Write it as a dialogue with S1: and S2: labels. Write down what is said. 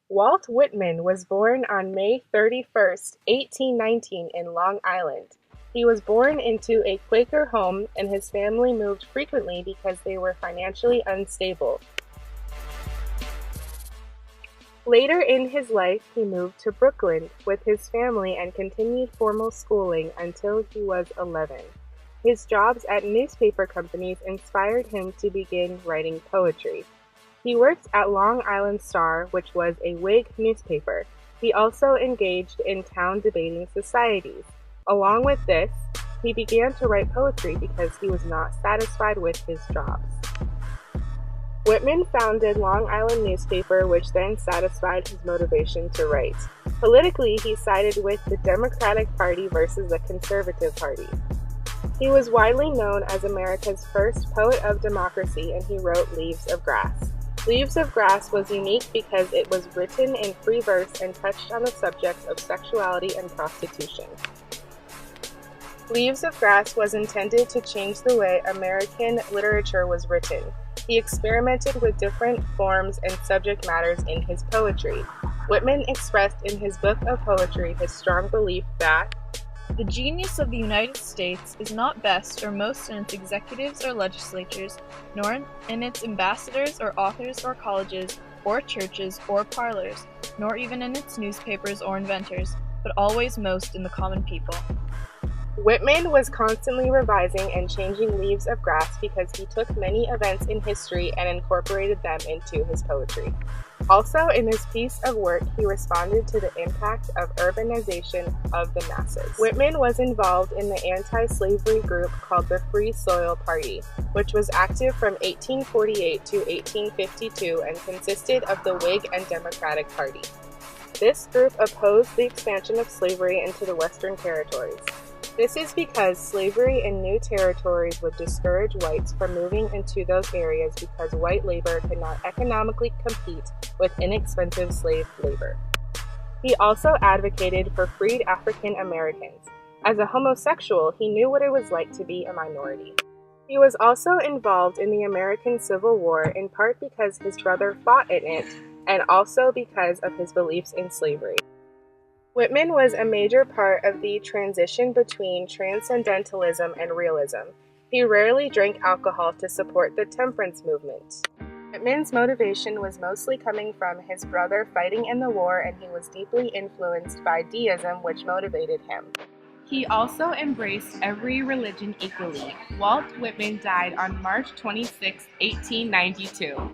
S1: Walt Whitman was born on May 31st, 1819 in Long Island. He was born into a Quaker home and his family moved frequently because they were financially unstable. Later in his life, he moved to Brooklyn with his family and continued formal schooling until he was 11. His jobs at newspaper companies inspired him to begin writing poetry. He worked at Long Island Star, which was a Whig newspaper. He also engaged in town debating societies. Along with this, he began to write poetry because he was not satisfied with his jobs. Whitman founded Long Island newspaper, which then satisfied his motivation to write. Politically, he sided with the Democratic Party versus the Conservative Party. He was widely known as America's first poet of democracy, and he wrote Leaves of Grass. Leaves of Grass was unique because it was written in free verse and touched on the subjects of sexuality and prostitution. Leaves of Grass was intended to change the way American literature was written. He experimented with different forms and subject matters in his poetry. Whitman expressed in his book of poetry his strong belief that
S2: the genius of the United States is not best or most in its executives or legislatures, nor in its ambassadors or authors or colleges or churches or parlors, nor even in its newspapers or inventors, but always most in the common people.
S1: Whitman was constantly revising and changing Leaves of Grass because he took many events in history and incorporated them into his poetry. Also, in this piece of work, he responded to the impact of urbanization of the masses. Whitman was involved in the anti-slavery group called the Free Soil Party, which was active from 1848 to 1852 and consisted of the Whig and Democratic Party. This group opposed the expansion of slavery into the Western territories. This is because slavery in new territories would discourage whites from moving into those areas because white labor could not economically compete with inexpensive slave labor. He also advocated for freed African Americans. As a homosexual, he knew what it was like to be a minority. He was also involved in the American Civil War in part because his brother fought in it and also because of his beliefs in slavery. Whitman was a major part of the transition between transcendentalism and realism. He rarely drank alcohol to support the temperance movement. Whitman's motivation was mostly coming from his brother fighting in the war, and he was deeply influenced by deism, which motivated him. He also embraced every religion equally. Walt Whitman died on March 26, 1892.